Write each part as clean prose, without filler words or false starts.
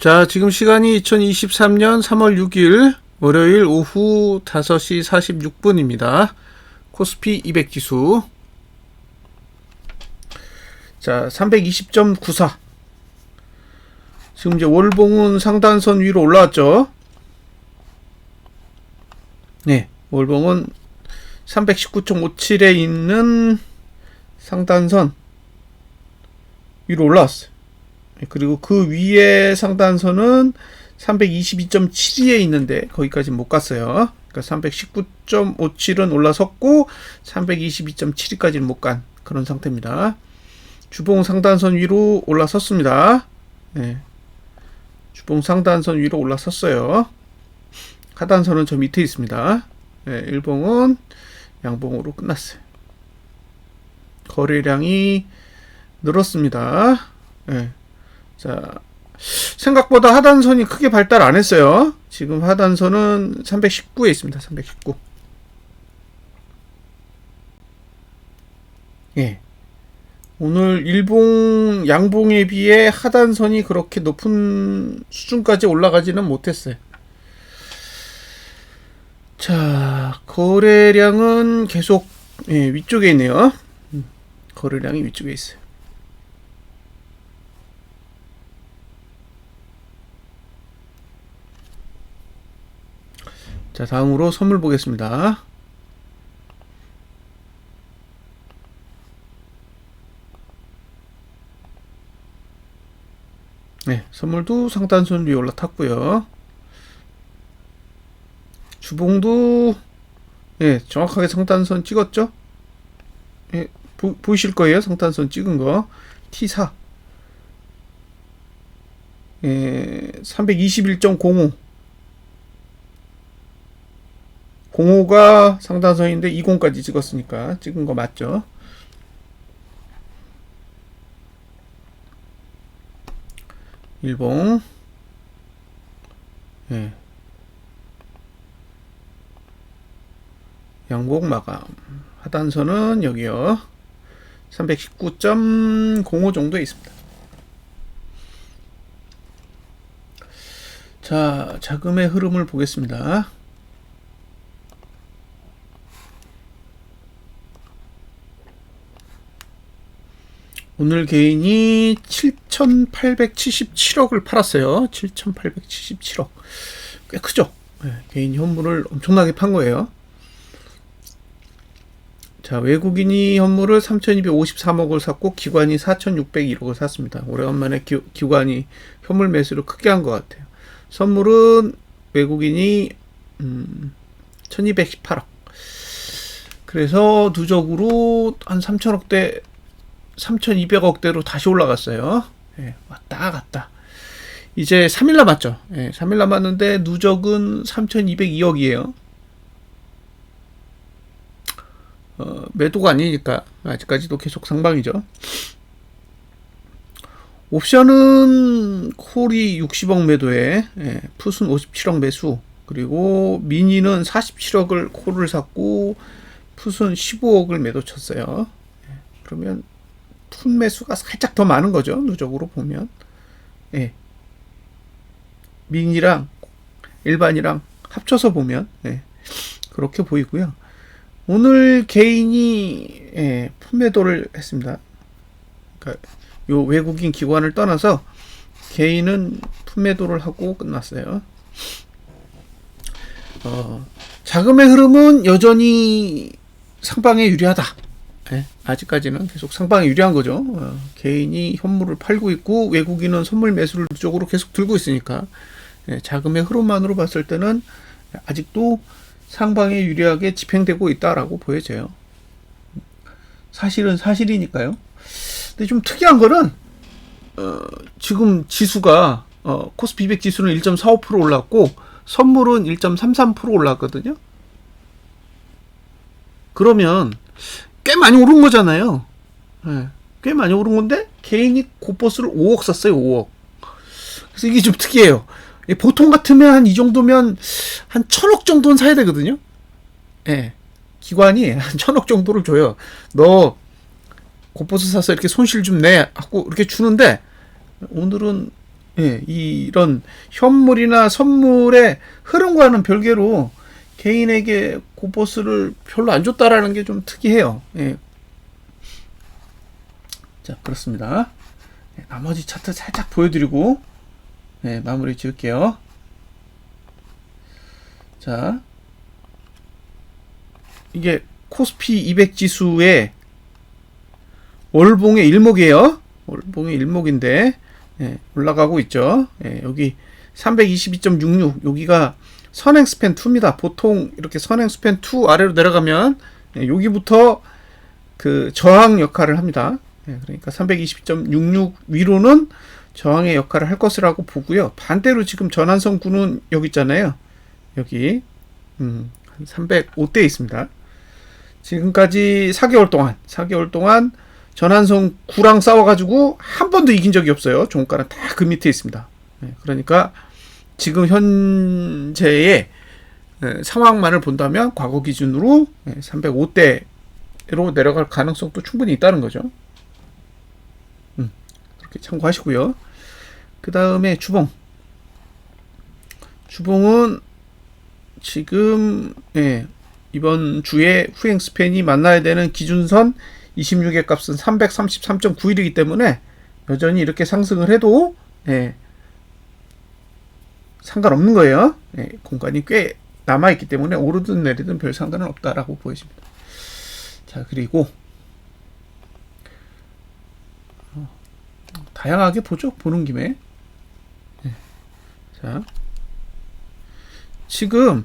자, 지금 시간이 2023년 3월 6일 월요일 오후 5시 46분입니다. 코스피 200 지수. 자, 320.94. 지금 이제 월봉은 상단선 위로 올라왔죠. 네, 월봉은 319.57에 있는 상단선 위로 올라왔어요. 그리고 그 위에 상단선은 322.72에 있는데 거기까지 못 갔어요. 그러니까 319.57은 올라섰고 322.72까지는 못 간 그런 상태입니다. 주봉 상단선 위로 올라섰습니다. 네. 주봉 상단선 위로 올라섰어요. 하단선은 저 밑에 있습니다. 네, 일봉은 양봉으로 끝났어요. 거래량이 늘었습니다. 네. 자, 생각보다 하단선이 크게 발달 안 했어요. 지금 하단선은 319에 있습니다. 319. 예. 오늘 일봉 양봉에 비해 하단선이 그렇게 높은 수준까지 올라가지는 못했어요. 자, 거래량은 계속 위쪽에 있네요. 거래량이 위쪽에 있어요. 자, 다음으로 선물 보겠습니다. 네, 선물도 상단선 위에 올라탔고요. 주봉도 정확하게 상단선 찍었죠? 보이실 거예요. 상단선 찍은 거. T4 321.05 05가 상단선인데 20까지 찍었으니까 찍은 거 맞죠? 일봉 양봉 마감. 하단선은 여기요. 319.05 정도에 있습니다. 자, 자금의 흐름을 보겠습니다. 오늘 개인이 7,877억을 팔았어요. 7,877억. 꽤 크죠? 개인 현물을 엄청나게 판 거예요. 자, 외국인이 현물을 3,253억을 샀고 기관이 4,601억을 샀습니다. 오래간만에 기관이 현물 매수를 크게 한 것 같아요. 선물은 외국인이 1,218억. 그래서 누적으로 한 3,000억대 3,200억대로 다시 올라갔어요. 왔다 갔다. 이제 3일 남았죠. 3일 남았는데 누적은 3,202억이에요. 매도가 아니니까 아직까지도 계속 상방이죠. 옵션은 콜이 60억 매도에 풋은 57억 매수, 그리고 미니는 47억을 콜을 샀고 풋은 15억을 매도 쳤어요. 그러면 풋 매수가 살짝 더 많은 거죠. 누적으로 보면. 미니랑 일반이랑 합쳐서 보면 그렇게 보이고요. 오늘 개인이 풋 매도를 했습니다. 그러니까 요 외국인 기관을 떠나서 개인은 풋 매도를 하고 끝났어요. 자금의 흐름은 여전히 상방에 유리하다. 아직까지는 계속 상방에 유리한 거죠. 개인이 현물을 팔고 있고 외국인은 선물 매수를 쪽으로 계속 들고 있으니까 자금의 흐름만으로 봤을 때는 아직도 상방에 유리하게 집행되고 있다라고 보여져요. 사실은 사실이니까요. 근데 좀 특이한 거는 지금 지수가 코스피 200 지수는 1.45% 올랐고 선물은 1.33% 올랐거든요. 그러면 꽤 많이 오른 거잖아요. 꽤 많이 오른 건데 개인이 고버스를 5억 샀어요. 5억. 그래서 이게 좀 특이해요. 보통 같으면 한 이 정도면 한 1,000억 정도는 사야 되거든요. 기관이 한 1,000억 정도를 줘요. 너 고버스 사서 이렇게 손실 좀 내 하고 이렇게 주는데 오늘은 예, 이런 현물이나 선물의 흐름과는 별개로 개인에게 고보스를 별로 안 줬다라는 게 좀 특이해요. 예. 자, 그렇습니다. 예, 나머지 차트 살짝 보여드리고 예, 마무리 지을게요. 자, 이게 코스피 200 지수의 월봉의 일목이에요. 월봉의 일목인데 예, 올라가고 있죠. 예, 여기 322.66 여기가 선행 스팬 2입니다. 보통 이렇게 선행 스팬 2 아래로 내려가면 예, 여기부터 그 저항 역할을 합니다. 예, 그러니까 320.66 위로는 저항의 역할을 할 것이라고 보고요. 반대로 지금 전환선구는 여기 있잖아요. 여기 한 305대에 있습니다. 지금까지 4개월 동안 전환선 9랑 싸워가지고 한 번도 이긴 적이 없어요. 종가는 다 그 밑에 있습니다. 그러니까 지금 현재의 상황만을 본다면 과거 기준으로 305대로 내려갈 가능성도 충분히 있다는 거죠. 그렇게 참고하시고요. 그 다음에 주봉은 지금 이번 주에 후행 스팬이 만나야 되는 기준선 26의 값은 333.91이기 때문에 여전히 이렇게 상승을 해도 상관없는 거예요. 공간이 꽤 남아있기 때문에 오르든 내리든 별 상관은 없다라고 보여집니다. 자, 그리고 다양하게 보죠. 보는 김에. 자, 지금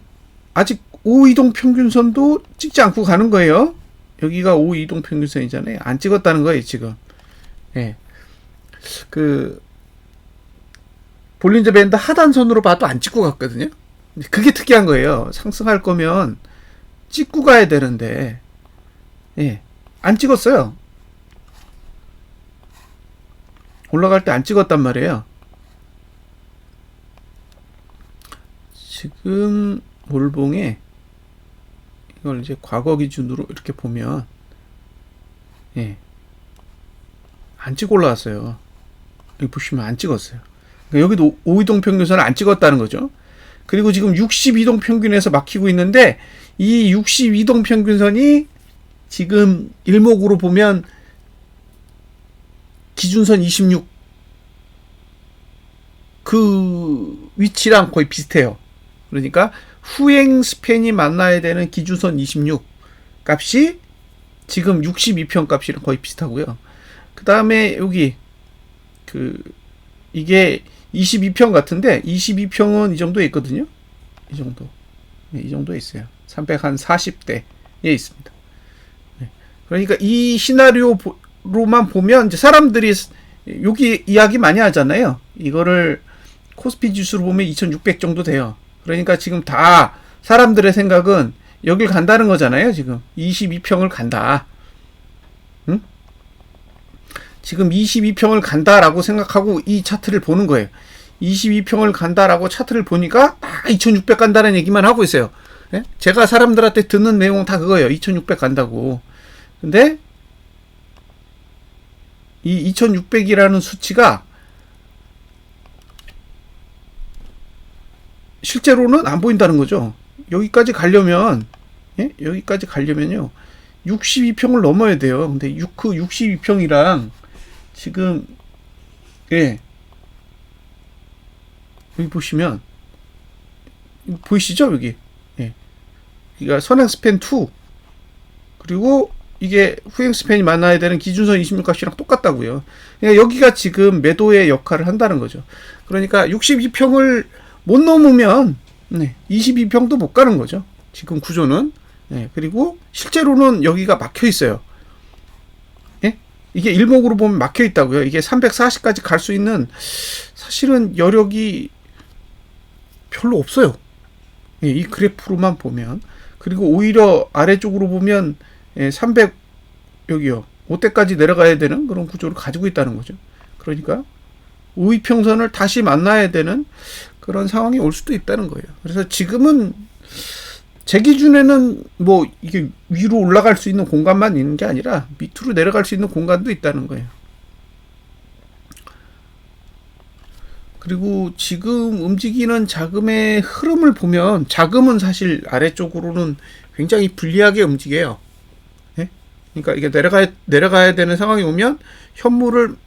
아직 5이동 평균선도 찍지 않고 가는 거예요. 여기가 5이동 평균선이잖아요. 안 찍었다는 거예요, 지금. 그 볼린저 밴드 하단선으로 봐도 안 찍고 갔거든요. 그게 특이한 거예요. 상승할 거면 찍고 가야 되는데 안 찍었어요. 올라갈 때 안 찍었단 말이에요. 지금 월봉에 이걸 이제 과거 기준으로 이렇게 보면 안 찍고 올라왔어요. 여기 보시면 안 찍었어요. 그러니까 여기도 5이동 평균선을 안 찍었다는 거죠. 그리고 지금 62동 평균에서 막히고 있는데 이 62동 평균선이 지금 일목으로 보면 기준선 26 그 위치랑 거의 비슷해요. 그러니까 후행 스팬이 만나야 되는 기준선 26 값이 지금 62평 값이랑 거의 비슷하고요. 그 다음에 여기 이게 22평 같은데 22평은 이 정도에 있거든요. 이 정도. 이 정도에 있어요. 340대에 있습니다. 그러니까 이 시나리오로만 보면 이제 사람들이 여기 이야기 많이 하잖아요. 이거를 코스피 지수로 보면 2600 정도 돼요. 그러니까 지금 다 사람들의 생각은 여길 간다는 거잖아요. 지금 22평을 간다. 응? 지금 22평을 간다라고 생각하고 이 차트를 보는 거예요. 22평을 간다라고 차트를 보니까 다 2600 간다는 얘기만 하고 있어요. 제가 사람들한테 듣는 내용은 다 그거예요. 2600 간다고. 근데 이 2600이라는 수치가 실제로는 안 보인다는 거죠. 여기까지 가려면 여기까지 가려면요 62평을 넘어야 돼요. 근데 그 62평이랑 지금 여기 보시면 보이시죠? 여기 이게 선행 스팬 2 그리고 이게 후행 스팬이 만나야 되는 기준선 26값이랑 똑같다고요. 그러니까 여기가 지금 매도의 역할을 한다는 거죠. 그러니까 62평을 못 넘으면 22평도 못 가는 거죠. 지금 구조는. 그리고 실제로는 여기가 막혀 있어요. 이게 일목으로 보면 막혀 있다고요. 이게 340까지 갈 수 있는 사실은 여력이 별로 없어요. 이 그래프로만 보면. 그리고 오히려 아래쪽으로 보면 300 여기요. 5대까지 내려가야 되는 그런 구조를 가지고 있다는 거죠. 그러니까 우이평선을 다시 만나야 되는 그런 상황이 올 수도 있다는 거예요. 그래서 지금은 제 기준에는 뭐 이게 위로 올라갈 수 있는 공간만 있는 게 아니라 밑으로 내려갈 수 있는 공간도 있다는 거예요. 그리고 지금 움직이는 자금의 흐름을 보면 자금은 사실 아래쪽으로는 굉장히 불리하게 움직여요. 예? 그러니까 이게 내려가야 되는 상황이 오면 현물을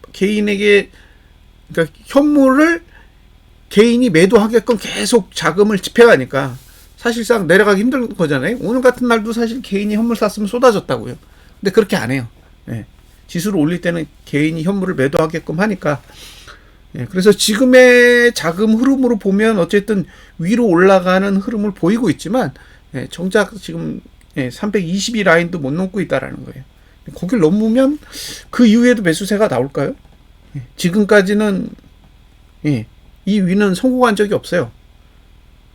개인이 매도하게끔 계속 자금을 집행하니까 사실상 내려가기 힘든 거잖아요. 오늘 같은 날도 사실 개인이 현물 샀으면 쏟아졌다고요. 근데 그렇게 안 해요. 예. 지수를 올릴 때는 개인이 현물을 매도하게끔 하니까. 예. 그래서 지금의 자금 흐름으로 보면 어쨌든 위로 올라가는 흐름을 보이고 있지만, 예. 정작 지금 322 라인도 못 넘고 있다라는 거예요. 거길 넘으면 그 이후에도 매수세가 나올까요? 예. 지금까지는 이 위는 성공한 적이 없어요.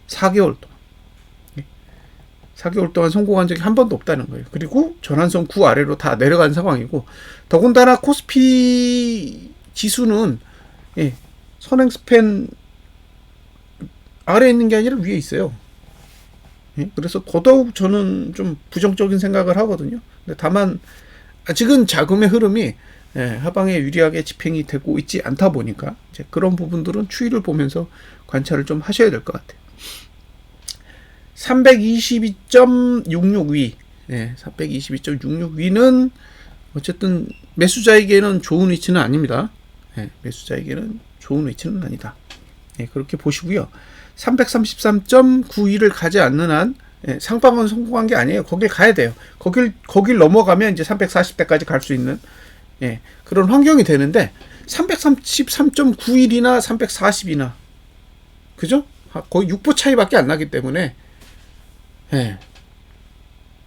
4개월 동안. 4개월 동안 성공한 적이 한 번도 없다는 거예요. 그리고 전환선 9 아래로 다 내려간 상황이고, 더군다나 코스피 지수는 선행 스팬 아래에 있는 게 아니라 위에 있어요. 그래서 더더욱 저는 좀 부정적인 생각을 하거든요. 근데 다만 아직은 자금의 흐름이 하방에 유리하게 집행이 되고 있지 않다 보니까 이제 그런 부분들은 추이를 보면서 관찰을 좀 하셔야 될 것 같아요. 322.66위, 322.66위는 어쨌든 매수자에게는 좋은 위치는 아닙니다. 매수자에게는 좋은 위치는 아니다. 그렇게 보시고요. 333.92를 가지 않는 한 상방은 성공한 게 아니에요. 거길 가야 돼요. 거길 넘어가면 이제 340대까지 갈 수 있는 그런 환경이 되는데 333.91이나 340이나 그죠? 거의 6보 차이밖에 안 나기 때문에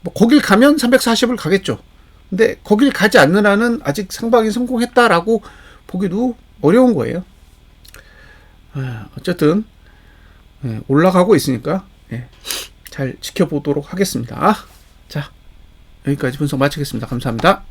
뭐 거길 가면 340을 가겠죠. 근데 거길 가지 않는 한은 아직 상방이 성공했다라고 보기도 어려운 거예요. 어쨌든 올라가고 있으니까 잘 지켜보도록 하겠습니다. 자, 여기까지 분석 마치겠습니다. 감사합니다.